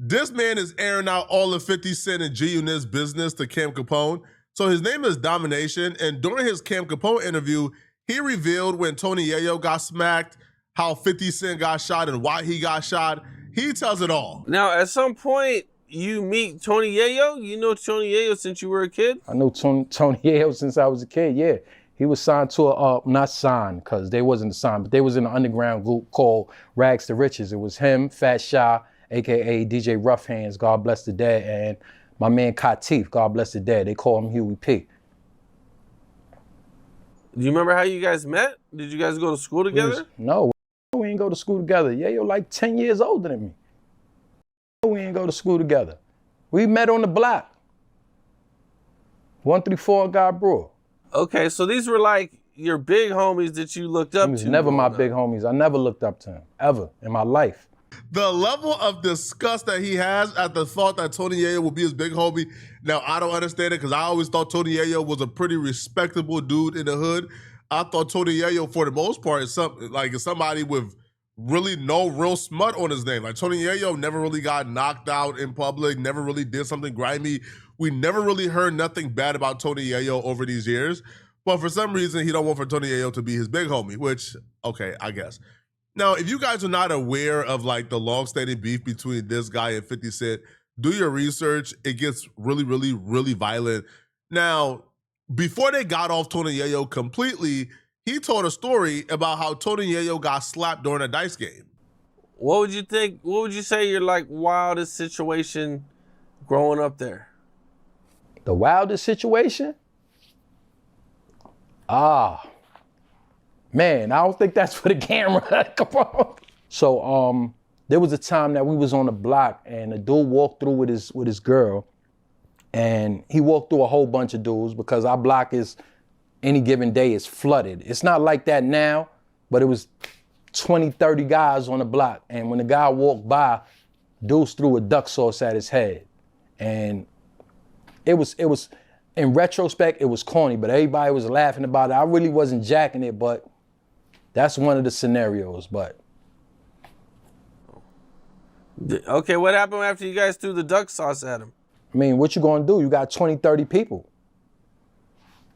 This man is airing out all of 50 Cent and G-Unit's business to Cam Capone. So his name is Domination, and during his Cam Capone interview, he revealed when Tony Yayo got smacked, how 50 Cent got shot and why he got shot. He tells it all. Now, at some point, you meet Tony Yayo? You know Tony Yayo since you were a kid? I know Tony Yayo since I was a kid, yeah. He was signed to not signed, because they wasn't signed, but they was in an underground group called Rags to Riches. It was him, Fat Shy, AKA DJ Rough Hands, God bless the dead, and my man Katif, God bless the dead. They call him Huey P. Do you remember how you guys met? Did you guys go to school together? No, we ain't go to school together. Yayo like 10 years older than me. We ain't go to school together. We met on the block. 134 God Brewer. Okay, so these were like your big homies that you looked up to. He was never my big homies. I never looked up to him, ever, in my life. The level of disgust that he has at the thought that Tony Yayo will be his big homie. Now, I don't understand it because I always thought Tony Yayo was a pretty respectable dude in the hood. I thought Tony Yayo, for the most part, is somebody with really no real smut on his name. Like, Tony Yayo never really got knocked out in public, never really did something grimy. We never really heard nothing bad about Tony Yayo over these years. But for some reason, he don't want for Tony Yayo to be his big homie, which, okay, I guess. Now, if you guys are not aware of like the long-standing beef between this guy and 50 Cent, do your research. It gets really, really, really violent. Now, before they got off Tony Yayo completely, he told a story about how Tony Yayo got slapped during a dice game. What would you think? What would you say your like wildest situation growing up there? The wildest situation? Man, I don't think that's for the camera. Come on. So there was a time that we was on the block and a dude walked through with his girl, and he walked through a whole bunch of dudes because our block is, any given day is flooded. It's not like that now, but it was 20, 30 guys on the block. And when the guy walked by, dudes threw a duck sauce at his head. And it was, in retrospect, it was corny, but everybody was laughing about it. I really wasn't jacking it, but that's one of the scenarios, but. Okay, what happened after you guys threw the duck sauce at him? I mean, what you gonna do? You got 20, 30 people.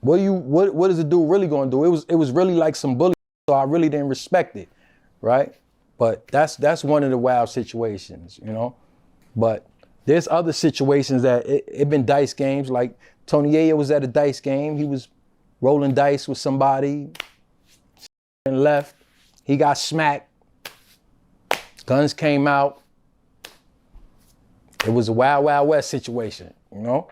What is the dude really gonna do? It was really like some bully, so I really didn't respect it, right? But that's one of the wild situations, you know? But there's other situations that it been dice games, like Tony Yayo was at a dice game. He was rolling dice with somebody and left. He got smacked. Guns came out. It was a Wild Wild West situation, you know?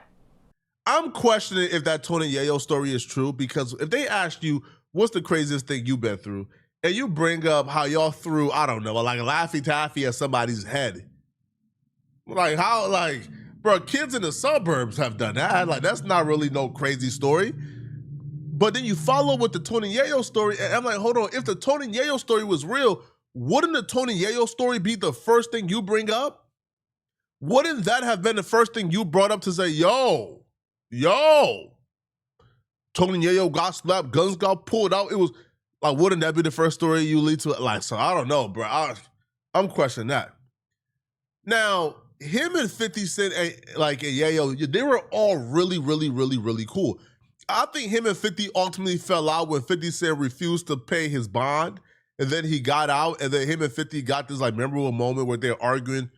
I'm questioning if that Tony Yayo story is true, because if they asked you, what's the craziest thing you've been through? And you bring up how y'all threw, I don't know, like a Laffy Taffy at somebody's head. Like how, like, bro, kids in the suburbs have done that. Like, that's not really no crazy story. But then you follow with the Tony Yayo story, and I'm like, hold on, if the Tony Yayo story was real, wouldn't the Tony Yayo story be the first thing you bring up? Wouldn't that have been the first thing you brought up to say, yo, Tony Yayo got slapped, guns got pulled out? It was like, wouldn't that be the first story you lead to? Like, so I don't know, bro. I'm questioning that. Now, him and 50 Cent, and Yayo, they were all really, really, really, really cool. I think him and 50 ultimately fell out when 50 Cent refused to pay his bond, and then he got out, and then him and 50 got this like memorable moment where they're arguing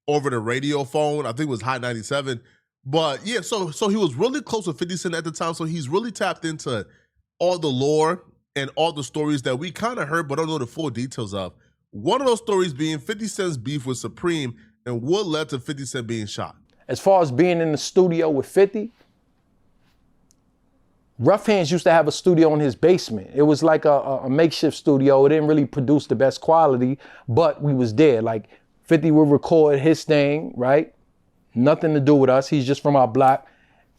over the radio phone. I think it was Hot 97. But yeah, so he was really close with 50 Cent at the time, so he's really tapped into all the lore and all the stories that we kind of heard but don't know the full details of. One of those stories being 50 Cent's beef with Supreme and what led to 50 Cent being shot. As far as being in the studio with 50, Rough Hands used to have a studio in his basement. It was like a makeshift studio. It didn't really produce the best quality, but we was there. Like 50 would record his thing, right? Nothing to do with us. He's just from our block.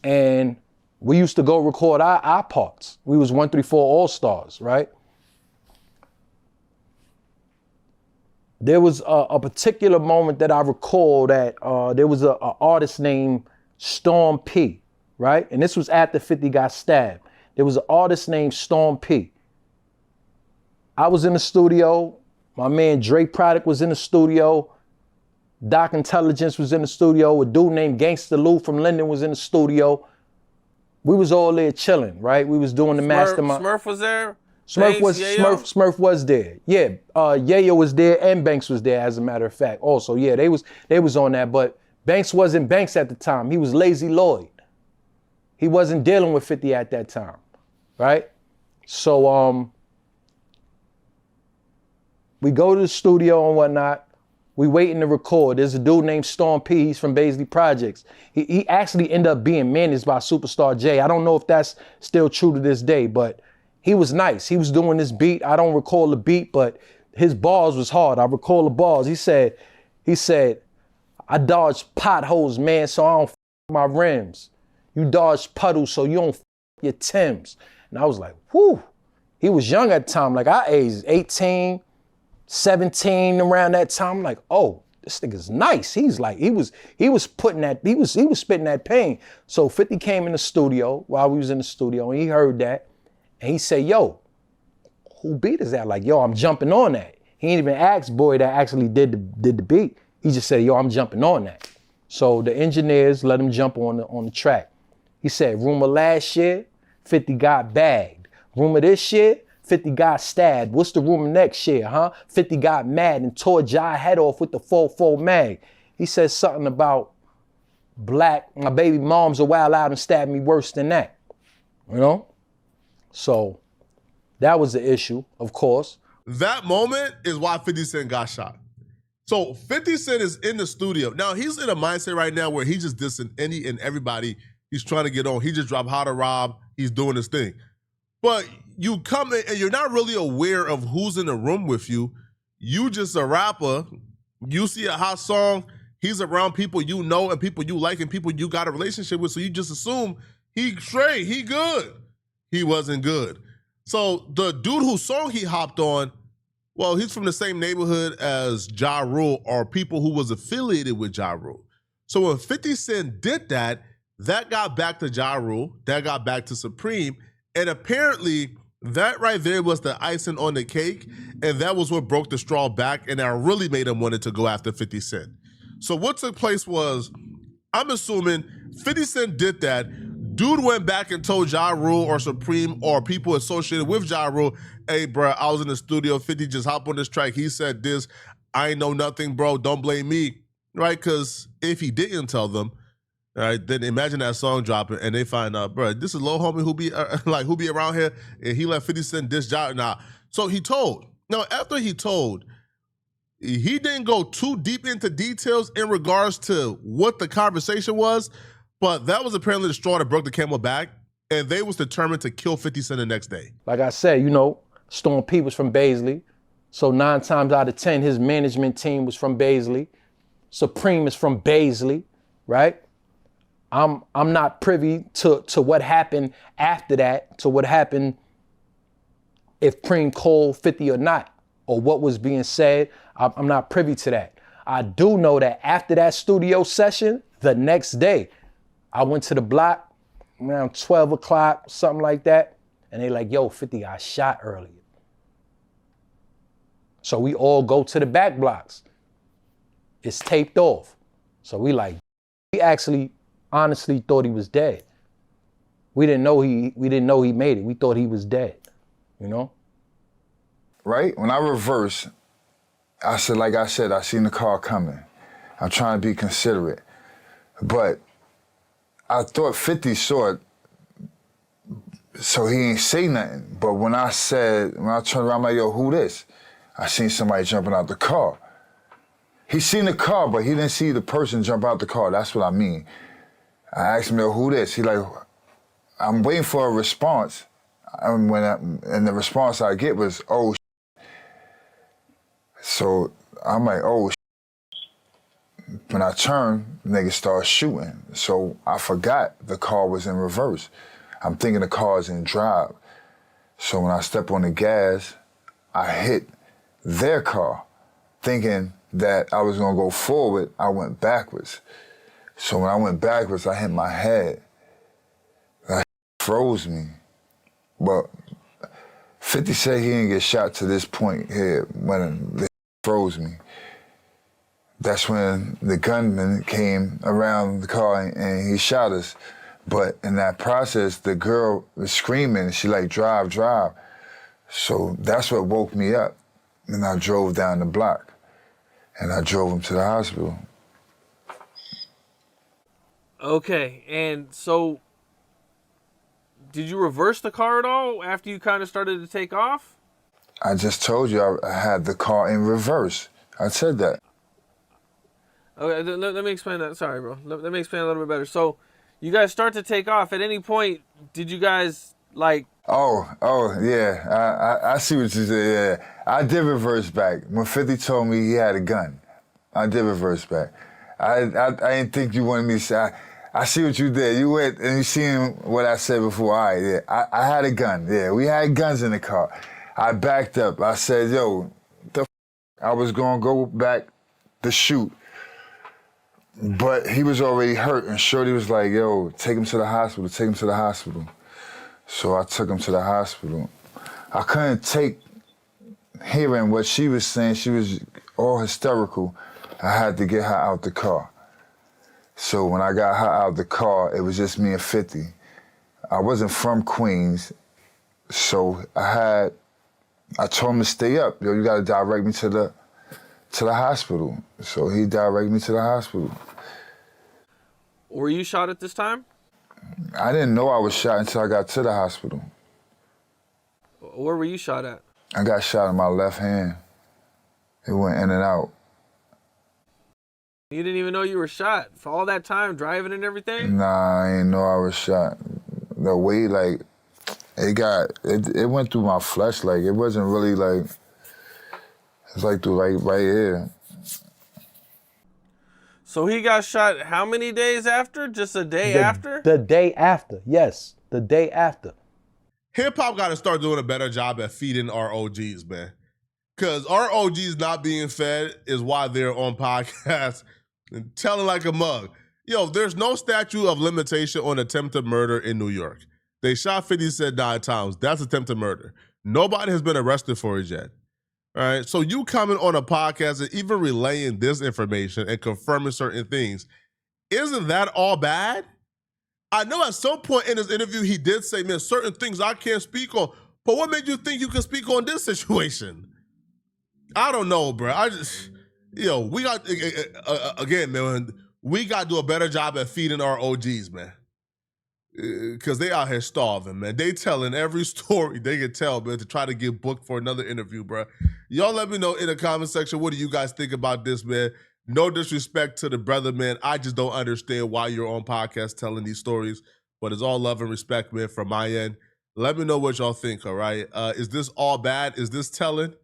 And we used to go record our parts. We was 134 All-Stars, right? There was a particular moment that I recall that there was an artist named Storm P, right? And this was after 50 got stabbed. There was an artist named Storm P. I was in the studio. My man Dre Product was in the studio. Doc Intelligence was in the studio. A dude named Gangsta Lou from Linden was in the studio. We was all there chilling, right? We was doing the mastermind. Smurf was there? Smurf was there. Yeah, Yayo was there and Banks was there, as a matter of fact. Also, yeah, they was on that, but Banks wasn't Banks at the time. He was Lazy Lloyd. He wasn't dealing with 50 at that time, right? So we go to the studio and whatnot. We waiting to record. There's a dude named Storm P. He's from Baisley Projects. He actually ended up being managed by Superstar J. I don't know if that's still true to this day, but he was nice. He was doing this beat. I don't recall the beat, but his bars was hard. I recall the bars. He said, I dodge potholes, man, so I don't f my rims. You dodge puddles, so you don't f your Timbs. And I was like, whew. He was young at the time, like our age, 18, 17, around that time. I'm like, oh, this nigga's nice. He's like, he was spitting that pain. So 50 came in the studio while we was in the studio, and he heard that, and he said, yo, who beat is that? Like, yo, I'm jumping on that. He ain't even asked boy that actually did the beat. He just said, yo, I'm jumping on that. So the engineers let him jump on the track. He said, rumor last year, 50 got bagged. Rumor this year, 50 got stabbed. What's the rumor next year, huh? 50 got mad and tore Jai head off with the 4-4 mag. He said something about black, my baby mom's a wild out and stabbed me worse than that, you know? So that was the issue, of course. That moment is why 50 Cent got shot. So 50 Cent is in the studio. Now he's in a mindset right now where he's just dissing any and everybody he's trying to get on. He just dropped How to Rob. He's doing his thing. But you come in and you're not really aware of who's in the room with you. You just a rapper. You see a hot song. He's around people you know and people you like and people you got a relationship with. So you just assume he straight, he good. He wasn't good. So the dude whose song he hopped on, well, he's from the same neighborhood as Ja Rule or people who was affiliated with Ja Rule. So when 50 Cent did that, that got back to Ja Rule, that got back to Supreme, and apparently that right there was the icing on the cake, and that was what broke the straw back, and that really made him wanted to go after 50 Cent. So what took place was, I'm assuming 50 Cent did that, dude went back and told Ja Rule or Supreme or people associated with Ja Rule, hey, bro, I was in the studio, 50 just hopped on this track, he said this, I ain't know nothing, bro, don't blame me, right? Because if he didn't tell them, all right, then imagine that song dropping and they find out, bro, this is Lil Homie who be around here and he let 50 Cent diss Ja. Nah. So he told. Now, after he told, he didn't go too deep into details in regards to what the conversation was, but that was apparently the straw that broke the camel back, and they was determined to kill 50 Cent the next day. Like I said, you know, Storm P was from Baisley, so 9 times out of 10, his management team was from Baisley. Supreme is from Baisley, right? I'm not privy to what happened after that, to what happened if Preem called 50 or not, or what was being said. I'm not privy to that. I do know that after that studio session, the next day, I went to the block around 12 o'clock, something like that, and they like, yo, 50 got shot earlier. So we all go to the back blocks. It's taped off. So we actually honestly thought he was dead. We didn't know he made it. We thought he was dead, you know? Right? When I reverse, I said, I seen the car coming. I'm trying to be considerate. But I thought 50 saw it, so he ain't say nothing. But when I turned around, I'm like, yo, who this? I seen somebody jumping out the car. He seen the car, but he didn't see the person jump out the car. That's what I mean. I asked him, yo, who this? He like, I'm waiting for a response. And the response I get was, oh, shit. So I'm like, oh, shit. When I turned, niggas started shooting. So I forgot the car was in reverse. I'm thinking the car's in drive. So when I step on the gas, I hit their car, thinking that I was gonna go forward. I went backwards. So when I went backwards, I hit my head. That froze me. But 50 said he didn't get shot to this point here when they froze me. that's when the gunman came around the car and he shot us. But in that process, the girl was screaming. She like, drive, drive. So that's what woke me up. And I drove down the block and I drove him to the hospital. Okay, and so did you reverse the car at all after you kind of started to take off? I just told you I had the car in reverse. I said that. Okay, let me explain that. Sorry, bro. Let me explain a little bit better. So you guys start to take off. At any point, did you guys like... Oh, yeah. I see what you said. Yeah, I did reverse back. When 50 told me he had a gun, I did reverse back. I didn't think you wanted me to say. I see what you did. You went and you seen what I said before. All right, yeah. I had a gun. Yeah, we had guns in the car. I backed up. I said, yo, I was gonna go back to shoot. But he was already hurt, and Shorty was like, yo, take him to the hospital, take him to the hospital. So I took him to the hospital. I couldn't take hearing what she was saying. She was all hysterical. I had to get her out the car. So when I got her out the car, it was just me and 50. I wasn't from Queens, so I told him to stay up. Yo, you gotta direct me to the hospital. So he directed me to the hospital. Were you shot at this time? I didn't know I was shot until I got to the hospital. Where were you shot at? I got shot in my left hand. It went in and out. You didn't even know you were shot for all that time driving and everything? Nah, I didn't know I was shot. The way, like, it went through my flesh. Like, it wasn't really like, it's like through right here. So he got shot how many days after? Just a day after? The day after, yes. The day after. Hip hop got to start doing a better job at feeding our OGs, man. Because our OGs not being fed is why they're on podcasts and telling like a mug. Yo, there's no statute of limitation on attempted murder in New York. They shot 50 Cent 9 times. That's attempted murder. Nobody has been arrested for it yet. All right, so you coming on a podcast and even relaying this information and confirming certain things, isn't that all bad? I know at some point in his interview he did say, man, certain things I can't speak on, but what made you think you can speak on this situation? I don't know, bro. We got, again, man, we got to do a better job at feeding our OGs, man. Because they out here starving, man. They telling every story they can tell, man, to try to get booked for another interview, bro. Y'all let me know in the comment section, what do you guys think about this, man? No disrespect to the brother, man. I just don't understand why you're on podcast telling these stories, but it's all love and respect, man, from my end. Let me know what y'all think, all right? Is this all bad? Is this telling?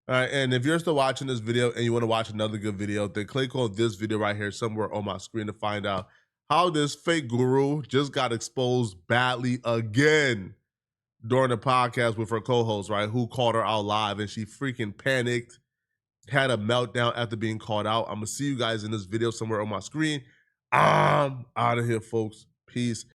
All right, and if you're still watching this video and you want to watch another good video, then click on this video right here somewhere on my screen to find out how this fake guru just got exposed badly again during the podcast with her co-host, right, who called her out live, and she freaking panicked, had a meltdown after being called out. I'm going to see you guys in this video somewhere on my screen. I'm out of here, folks. Peace.